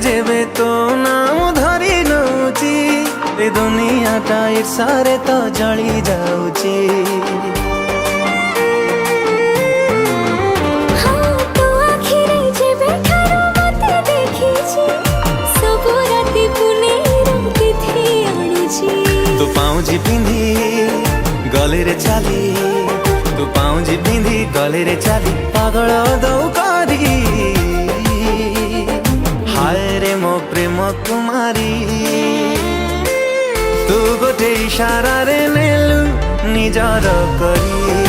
जेबे तो नाम धरी नौची ए दुनियाटा ईर्षारे तो जली जाऊची। तू पाउजी पिंधी गले रे चाली, तू पाउजी पिंधी गले रे चाली पागल दौ करी। हाय रे मो प्रेम कुमारी, तू गोटे इशारा रे नेलु निजर करी।